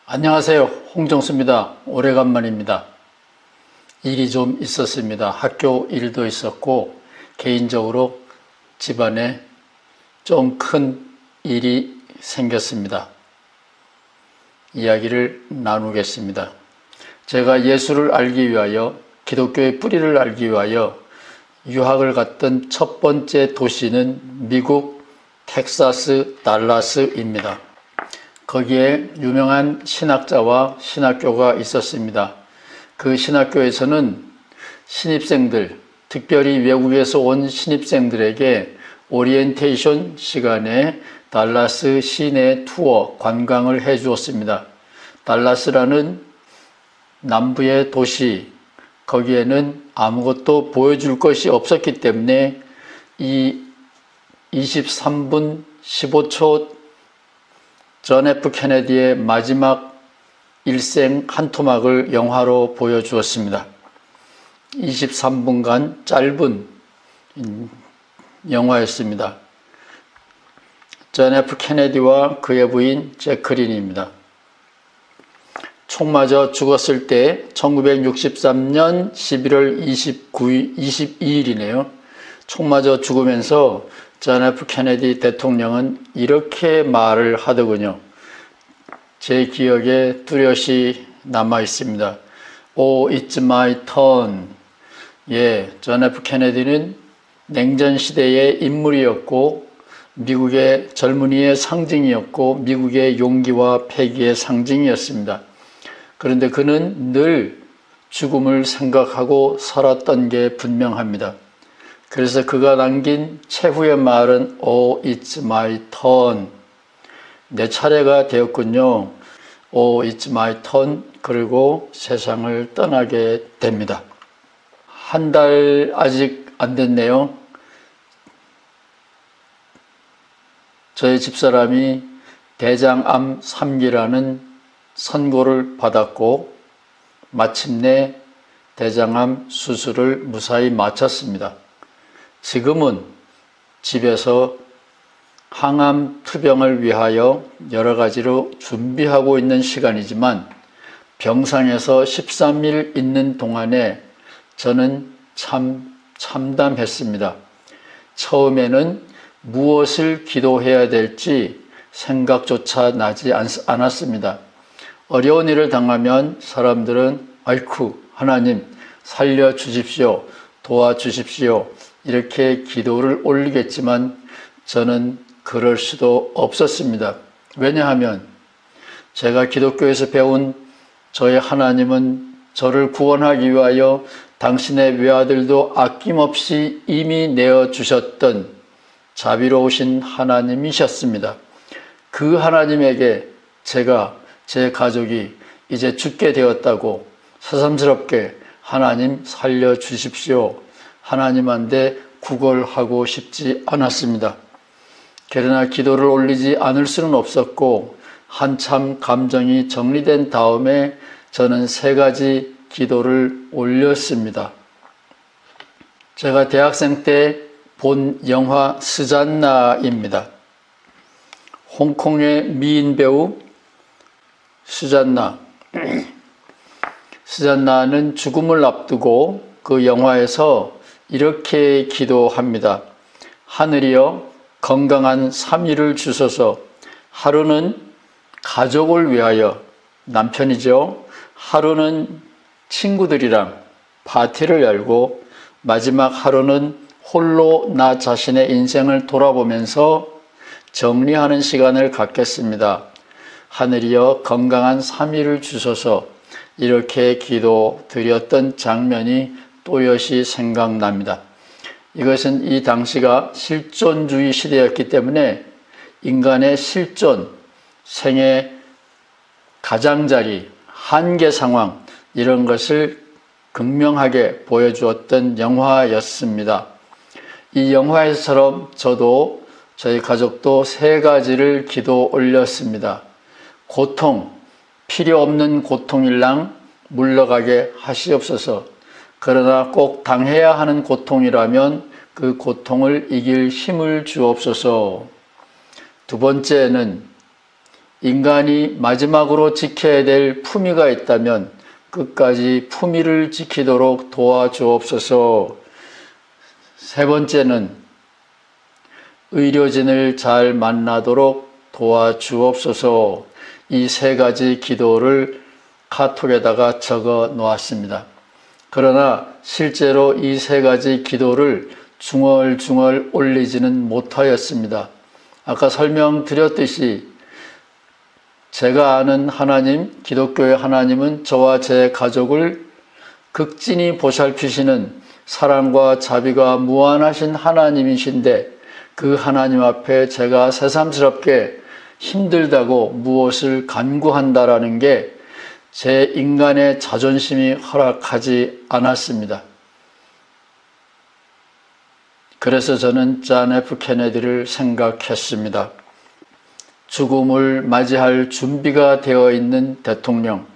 안녕하세요. 홍정수입니다. 오래간만입니다. 일이 좀 있었습니다. 학교 일도 있었고 개인적으로 집안에 좀 큰 일이 생겼습니다. 이야기를 나누겠습니다. 제가 예수를 알기 위하여, 기독교의 뿌리를 알기 위하여 유학을 갔던 첫 번째 도시는 미국 텍사스 달라스입니다. 거기에 유명한 신학자와 신학교가 있었습니다. 그 신학교에서는 신입생들, 특별히 외국에서 온 신입생들에게 오리엔테이션 시간에 달라스 시내 투어 관광을 해 주었습니다. 달라스라는 남부의 도시, 거기에는 아무것도 보여줄 것이 없었기 때문에 이 23분 15초 존 F 케네디의 마지막 일생 한 토막을 영화로 보여주었습니다. 23분간 짧은 영화였습니다. 존 F 케네디와 그의 부인 제클린입니다. 총 맞아 죽었을 때 1963년 11월 22일이네요. 총 맞아 죽으면서 존 F 케네디 대통령은 이렇게 말을 하더군요. 제 기억에 뚜렷이 남아 있습니다. Oh, it's my turn. 존 F 케네디는 냉전 시대의 인물이었고 미국의 젊은이의 상징이었고 미국의 용기와 패기의 상징이었습니다. 그런데 그는 늘 죽음을 생각하고 살았던 게 분명합니다. 그래서 그가 남긴 최후의 말은 Oh, it's my turn. 내 차례가 되었군요. Oh, it's my turn. 그리고 세상을 떠나게 됩니다. 한 달 아직 안 됐네요. 저희 집사람이 대장암 3기라는 선고를 받았고 마침내 대장암 수술을 무사히 마쳤습니다. 지금은 집에서 항암 투병을 위하여 여러 가지로 준비하고 있는 시간이지만 병상에서 13일 있는 동안에 저는 참 참담했습니다. 처음에는 무엇을 기도해야 될지 생각조차 나지 않았습니다. 어려운 일을 당하면 사람들은 아이쿠 하나님 살려주십시오, 도와주십시오 이렇게 기도를 올리겠지만 저는 그럴 수도 없었습니다. 왜냐하면 제가 기독교에서 배운 저의 하나님은 저를 구원하기 위하여 당신의 외아들도 아낌없이 이미 내어주셨던 자비로우신 하나님이셨습니다. 그 하나님에게 제가 제 가족이 이제 죽게 되었다고 새삼스럽게 하나님 살려주십시오. 하나님한테 구걸하고 싶지 않았습니다. 그러나 기도를 올리지 않을 수는 없었고 한참 감정이 정리된 다음에 저는 3가지 기도를 올렸습니다. 제가 대학생 때 본 영화 스잔나입니다. 홍콩의 미인 배우 스잔나는 죽음을 앞두고 그 영화에서 이렇게 기도합니다. 하늘이여 건강한 3일을 주소서. 하루는 가족을 위하여, 남편이죠. 하루는 친구들이랑 파티를 열고 마지막 하루는 홀로 나 자신의 인생을 돌아보면서 정리하는 시간을 갖겠습니다. 하늘이여 건강한 3일을 주소서. 이렇게 기도드렸던 장면이 또렷이 생각납니다. 이것은 이 당시가 실존주의 시대였기 때문에 인간의 실존, 생의 가장자리, 한계 상황 이런 것을 극명하게 보여주었던 영화였습니다. 이 영화에서처럼 저도 저희 가족도 3가지를 기도 올렸습니다. 고통, 필요 없는 고통일랑 물러가게 하시옵소서. 그러나 꼭 당해야 하는 고통이라면 그 고통을 이길 힘을 주옵소서. 2번째는 인간이 마지막으로 지켜야 될 품위가 있다면 끝까지 품위를 지키도록 도와주옵소서. 세 번째는 의료진을 잘 만나도록 도와주옵소서. 이 세 가지 기도를 카톡에다가 적어 놓았습니다. 그러나 실제로 이 세 가지 기도를 중얼중얼 올리지는 못하였습니다. 아까 설명드렸듯이 제가 아는 하나님, 기독교의 하나님은 저와 제 가족을 극진히 보살피시는 사랑과 자비가 무한하신 하나님이신데 그 하나님 앞에 제가 새삼스럽게 힘들다고 무엇을 간구한다라는 게 제 인간의 자존심이 허락하지 않았습니다. 그래서 저는 존 F 케네디를 생각했습니다. 죽음을 맞이할 준비가 되어 있는 대통령,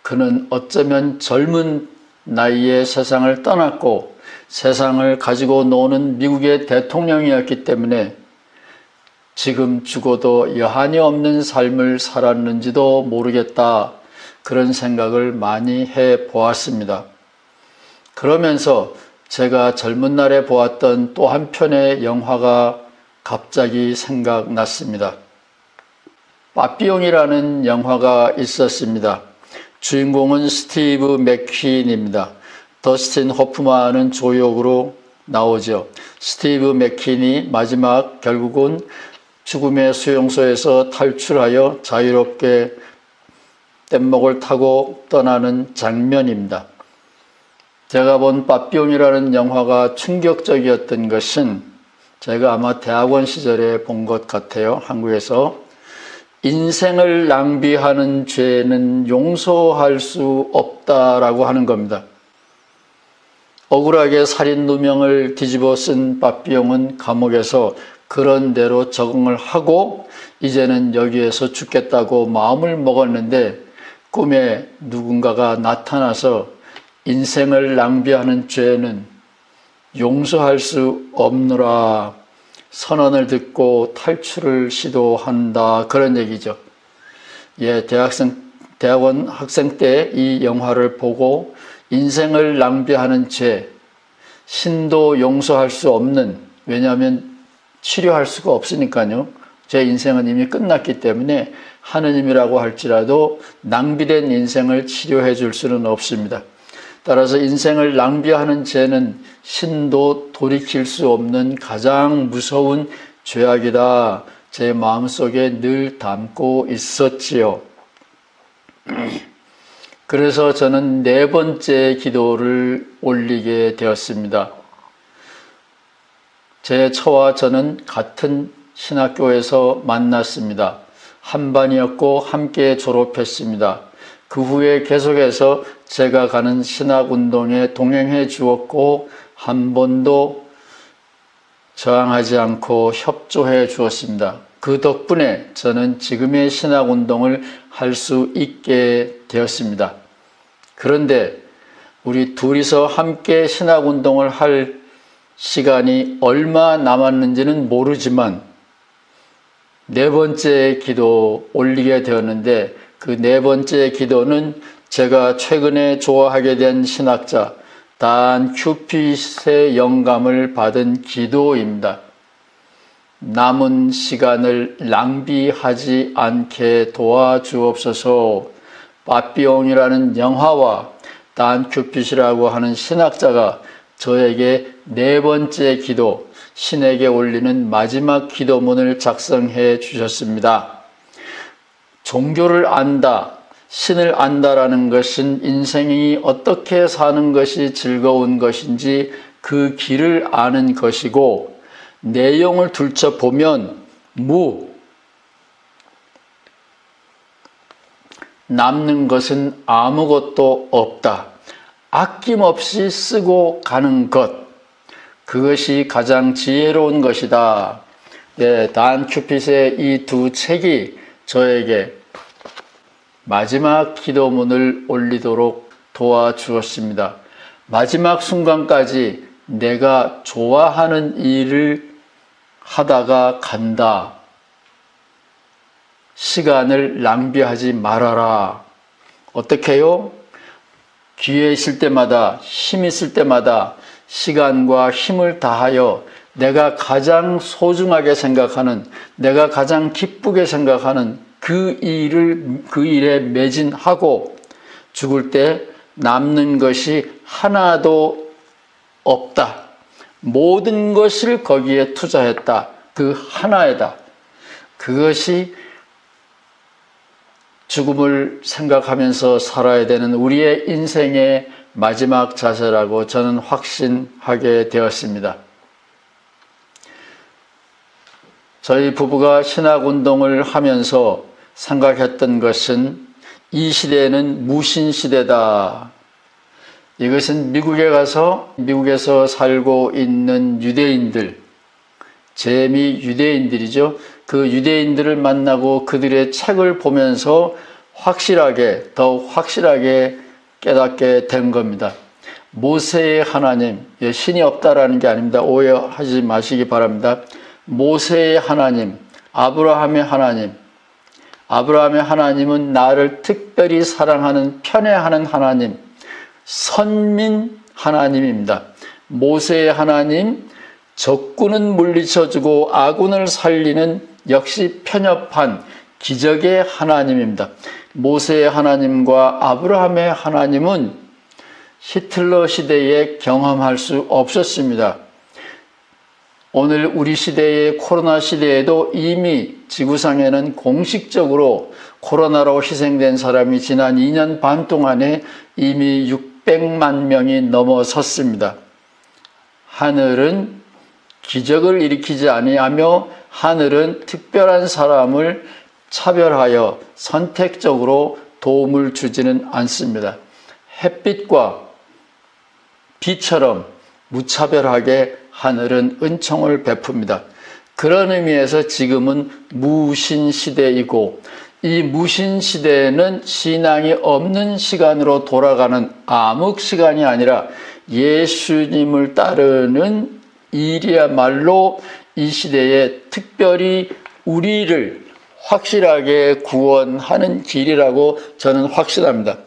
그는 어쩌면 젊은 나이에 세상을 떠났고 세상을 가지고 노는 미국의 대통령이었기 때문에 지금 죽어도 여한이 없는 삶을 살았는지도 모르겠다, 그런 생각을 많이 해보았습니다. 그러면서 제가 젊은 날에 보았던 또 한 편의 영화가 갑자기 생각났습니다. 빠삐용이라는 영화가 있었습니다. 주인공은 스티브 맥퀸입니다. 더스틴 호프만은 조역으로 나오죠. 스티브 맥퀸이 마지막 결국은 죽음의 수용소에서 탈출하여 자유롭게 뗏목을 타고 떠나는 장면입니다. 제가 본 빠삐용이라는 영화가 충격적이었던 것은 제가 아마 대학원 시절에 본 것 같아요. 한국에서 인생을 낭비하는 죄는 용서할 수 없다라고 하는 겁니다. 억울하게 살인 누명을 뒤집어 쓴 빠삐용은 감옥에서 그런 대로 적응을 하고 이제는 여기에서 죽겠다고 마음을 먹었는데 꿈에 누군가가 나타나서 인생을 낭비하는 죄는 용서할 수 없노라 선언을 듣고 탈출을 시도한다, 그런 얘기죠. 대학원 학생 때 이 영화를 보고 인생을 낭비하는 죄, 신도 용서할 수 없는, 왜냐하면 치료할 수가 없으니까요. 제 인생은 이미 끝났기 때문에 하느님이라고 할지라도 낭비된 인생을 치료해 줄 수는 없습니다. 따라서 인생을 낭비하는 죄는 신도 돌이킬 수 없는 가장 무서운 죄악이다, 제 마음속에 늘 담고 있었지요. 그래서 저는 네 번째 기도를 올리게 되었습니다. 제 처와 저는 같은 신학교에서 만났습니다. 한 반이었고 함께 졸업했습니다. 그 후에 계속해서 제가 가는 신학운동에 동행해 주었고 한 번도 저항하지 않고 협조해 주었습니다. 그 덕분에 저는 지금의 신학운동을 할 수 있게 되었습니다. 그런데 우리 둘이서 함께 신학운동을 할 시간이 얼마 남았는지는 모르지만 네 번째 기도 올리게 되었는데 그 네 번째 기도는 제가 최근에 좋아하게 된 신학자 단 큐핏의 영감을 받은 기도입니다. 남은 시간을 낭비하지 않게 도와주옵소서. 빠삐용이라는 영화와 단 큐핏이라고 하는 신학자가 저에게 네 번째 기도, 신에게 올리는 마지막 기도문을 작성해 주셨습니다. 종교를 안다, 신을 안다라는 것은 인생이 어떻게 사는 것이 즐거운 것인지 그 길을 아는 것이고, 내용을 들춰보면 남는 것은 아무것도 없다. 아낌없이 쓰고 가는 것, 그것이 가장 지혜로운 것이다. 단 큐핏의 이 두 책이 저에게 마지막 기도문을 올리도록 도와주었습니다. 마지막 순간까지 내가 좋아하는 일을 하다가 간다. 시간을 낭비하지 말아라. 어떻게 해요? 기회 있을 때마다, 힘 있을 때마다 시간과 힘을 다하여 내가 가장 소중하게 생각하는, 내가 가장 기쁘게 생각하는 그 일에 매진하고 죽을 때 남는 것이 하나도 없다. 모든 것을 거기에 투자했다. 그 하나에다. 그것이 죽음을 생각하면서 살아야 되는 우리의 인생의 마지막 자세라고 저는 확신하게 되었습니다. 저희 부부가 신학운동을 하면서 생각했던 것은 이 시대는 무신시대다. 이것은 미국에서 살고 있는 유대인들, 재미 유대인들이죠. 그 유대인들을 만나고 그들의 책을 보면서 더욱 확실하게 깨닫게 된 겁니다. 모세의 하나님, 신이 없다라는 게 아닙니다. 오해하지 마시기 바랍니다. 모세의 하나님, 아브라함의 하나님, 아브라함의 하나님은 나를 특별히 사랑하는, 편애하는 하나님, 선민 하나님입니다. 모세의 하나님, 적군은 물리쳐주고 아군을 살리는 역시 편협한 기적의 하나님입니다. 모세의 하나님과 아브라함의 하나님은 히틀러 시대에 경험할 수 없었습니다. 오늘 우리 시대의 코로나 시대에도 이미 지구상에는 공식적으로 코로나로 희생된 사람이 지난 2년 반 동안에 이미 600만 명이 넘어섰습니다. 하늘은 기적을 일으키지 아니하며 하늘은 특별한 사람을 차별하여 선택적으로 도움을 주지는 않습니다. 햇빛과 비처럼 무차별하게 하늘은 은총을 베풉니다. 그런 의미에서 지금은 무신시대이고 이 무신시대는 신앙이 없는 시간으로 돌아가는 암흑시간이 아니라 예수님을 따르는 일이야말로 이 시대에 특별히 우리를 확실하게 구원하는 길이라고 저는 확신합니다.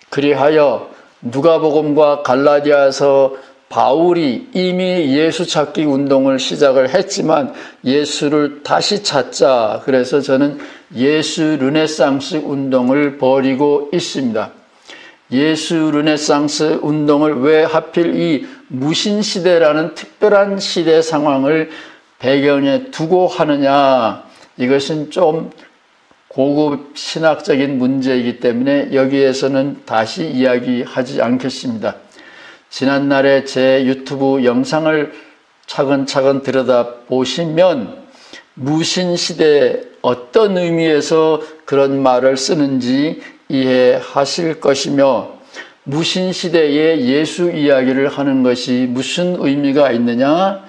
그리하여 누가복음과 갈라디아서 바울이 이미 예수 찾기 운동을 시작을 했지만 예수를 다시 찾자. 그래서 저는 예수 르네상스 운동을 벌이고 있습니다. 예수 르네상스 운동을 왜 하필 이 무신시대라는 특별한 시대 상황을 배경에 두고 하느냐. 이것은 좀 고급 신학적인 문제이기 때문에 여기에서는 다시 이야기하지 않겠습니다. 지난날에 제 유튜브 영상을 차근차근 들여다보시면 무신시대 어떤 의미에서 그런 말을 쓰는지 이해하실 것이며 무신시대에 예수 이야기를 하는 것이 무슨 의미가 있느냐,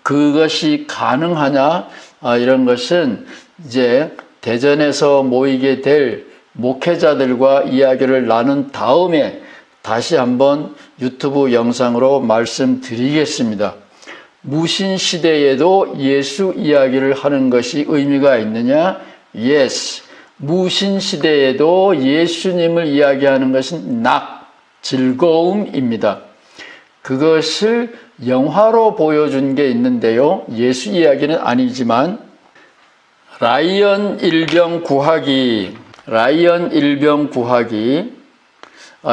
그것이 가능하냐, 이런 것은 이제 대전에서 모이게 될 목회자들과 이야기를 나눈 다음에 다시 한번 유튜브 영상으로 말씀드리겠습니다. 무신시대에도 예수 이야기를 하는 것이 의미가 있느냐? Yes. 무신시대에도 예수님을 이야기하는 것은 즐거움입니다. 그것을 영화로 보여준 게 있는데요. 예수 이야기는 아니지만 라이언 일병 구하기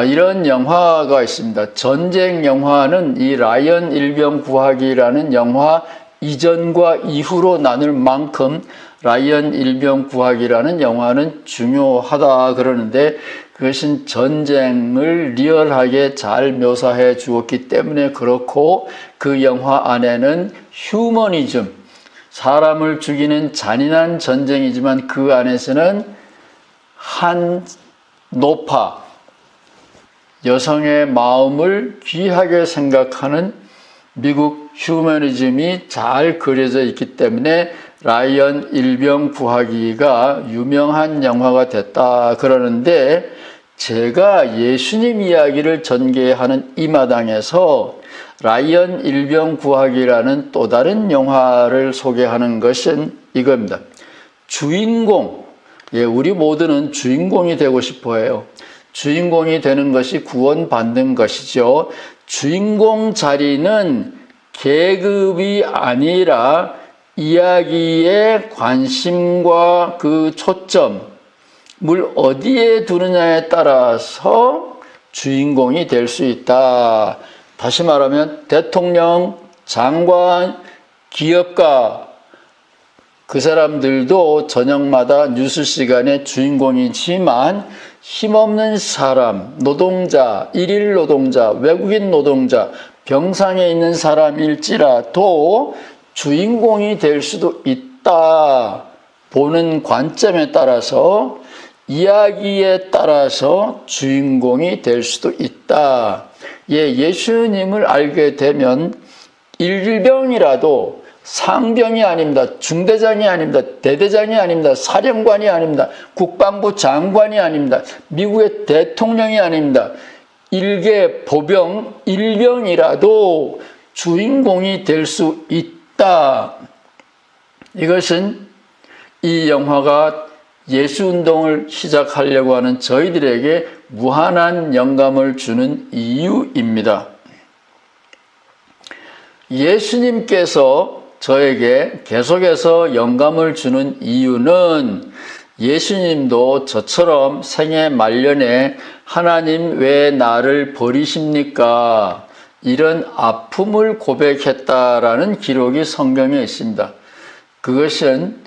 이런 영화가 있습니다. 전쟁 영화는 이 라이언 일병 구하기라는 영화 이전과 이후로 나눌 만큼 라이언 일병 구하기라는 영화는 중요하다 그러는데 그것은 전쟁을 리얼하게 잘 묘사해 주었기 때문에 그렇고 그 영화 안에는 휴머니즘, 사람을 죽이는 잔인한 전쟁이지만 그 안에서는 한 노파, 여성의 마음을 귀하게 생각하는 미국 휴머니즘이 잘 그려져 있기 때문에 라이언 일병 구하기가 유명한 영화가 됐다 그러는데 제가 예수님 이야기를 전개하는 이 마당에서 라이언 일병 구하기라는 또 다른 영화를 소개하는 것은 이겁니다. 주인공, 우리 모두는 주인공이 되고 싶어 해요. 주인공이 되는 것이 구원받는 것이죠. 주인공 자리는 계급이 아니라 이야기의 관심과 그 초점을 어디에 두느냐에 따라서 주인공이 될 수 있다. 다시 말하면 대통령, 장관, 기업가, 그 사람들도 저녁마다 뉴스 시간에 주인공이지만 힘없는 사람, 노동자, 일일 노동자, 외국인 노동자, 병상에 있는 사람일지라도 주인공이 될 수도 있다. 보는 관점에 따라서, 이야기에 따라서 주인공이 될 수도 있다. 예수님을 알게 되면 일병이라도 상병이 아닙니다. 중대장이 아닙니다. 대대장이 아닙니다. 사령관이 아닙니다. 국방부 장관이 아닙니다. 미국의 대통령이 아닙니다. 일개 보병, 일병이라도 주인공이 될 수 있다. 이것은 이 영화가 예수운동을 시작하려고 하는 저희들에게 무한한 영감을 주는 이유입니다. 예수님께서 저에게 계속해서 영감을 주는 이유는 예수님도 저처럼 생애 말년에 하나님 왜 나를 버리십니까? 이런 아픔을 고백했다라는 기록이 성경에 있습니다. 그것은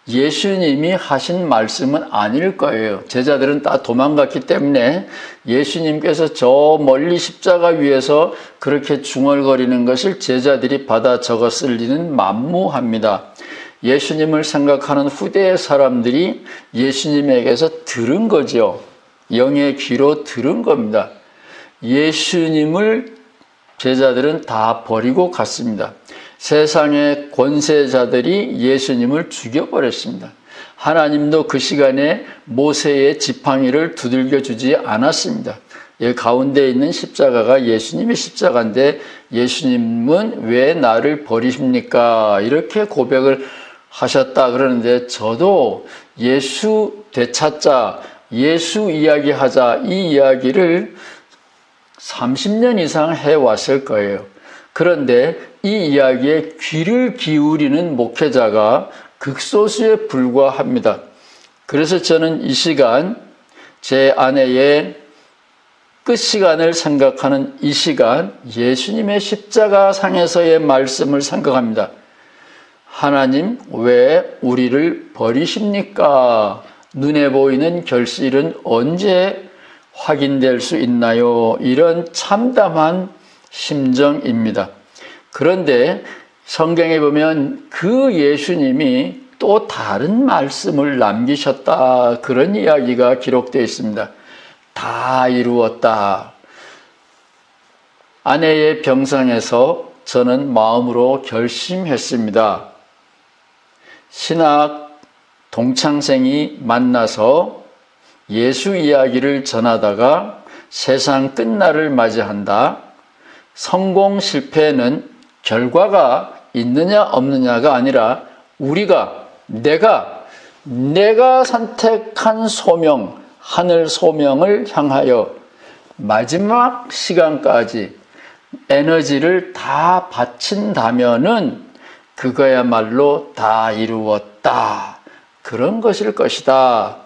예수님이 하신 말씀은 아닐 거예요. 제자들은 다 도망갔기 때문에 예수님께서 저 멀리 십자가 위에서 그렇게 중얼거리는 것을 제자들이 받아 적었을 리는 만무합니다. 예수님을 생각하는 후대의 사람들이 예수님에게서 들은 거죠. 영의 귀로 들은 겁니다. 예수님을 제자들은 다 버리고 갔습니다. 세상의 권세자들이 예수님을 죽여버렸습니다. 하나님도 그 시간에 모세의 지팡이를 두들겨 주지 않았습니다. 이 가운데 있는 십자가가 예수님의 십자가인데 예수님은 왜 나를 버리십니까? 이렇게 고백을 하셨다 그러는데 저도 예수 되찾자, 예수 이야기하자 이 이야기를 30년 이상 해왔을 거예요. 그런데 이 이야기에 귀를 기울이는 목회자가 극소수에 불과합니다. 그래서 저는 이 시간 제 아내의 끝시간을 생각하는 이 시간 예수님의 십자가상에서의 말씀을 생각합니다. 하나님 왜 우리를 버리십니까? 눈에 보이는 결실은 언제 확인될 수 있나요? 이런 참담한 심정입니다. 그런데 성경에 보면 그 예수님이 또 다른 말씀을 남기셨다. 그런 이야기가 기록되어 있습니다. 다 이루었다. 아내의 병상에서 저는 마음으로 결심했습니다. 신학 동창생이 만나서 예수 이야기를 전하다가 세상 끝날을 맞이한다. 성공 실패는 결과가 있느냐 없느냐가 아니라 우리가 내가 선택한 소명, 하늘 소명을 향하여 마지막 시간까지 에너지를 다 바친다면은 그거야말로 다 이루었다. 그런 것일 것이다.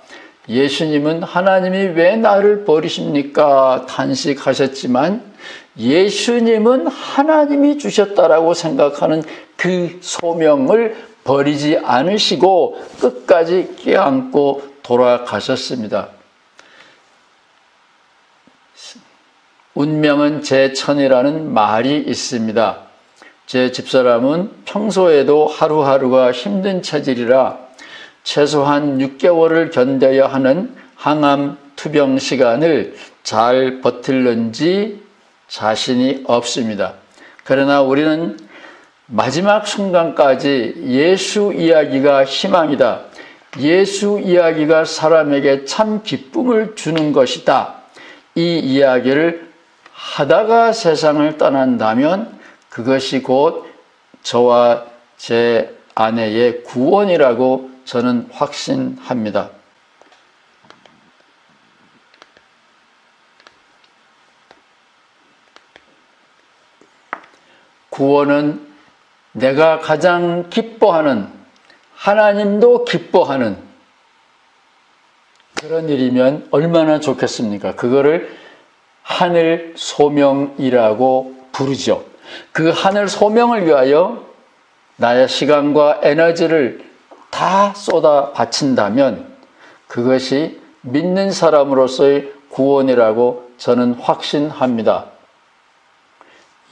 예수님은 하나님이 왜 나를 버리십니까? 탄식하셨지만 예수님은 하나님이 주셨다라고 생각하는 그 소명을 버리지 않으시고 끝까지 껴안고 돌아가셨습니다. 운명은 제 천이라는 말이 있습니다. 제 집사람은 평소에도 하루하루가 힘든 체질이라 최소한 6개월을 견뎌야 하는 항암 투병 시간을 잘 버틸는지 자신이 없습니다. 그러나 우리는 마지막 순간까지 예수 이야기가 희망이다. 예수 이야기가 사람에게 참 기쁨을 주는 것이다. 이 이야기를 하다가 세상을 떠난다면 그것이 곧 저와 제 아내의 구원이라고 저는 확신합니다. 구원은 내가 가장 기뻐하는, 하나님도 기뻐하는 그런 일이면 얼마나 좋겠습니까? 그거를 하늘 소명이라고 부르죠. 그 하늘 소명을 위하여 나의 시간과 에너지를 다 쏟아 바친다면 그것이 믿는 사람으로서의 구원이라고 저는 확신합니다.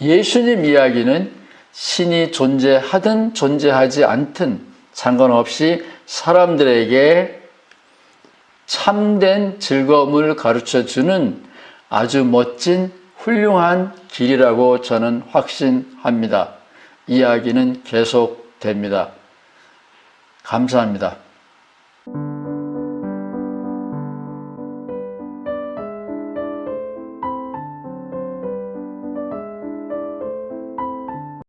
예수님 이야기는 신이 존재하든 존재하지 않든 상관없이 사람들에게 참된 즐거움을 가르쳐주는 아주 멋진 훌륭한 길이라고 저는 확신합니다. 이야기는 계속됩니다. 감사합니다.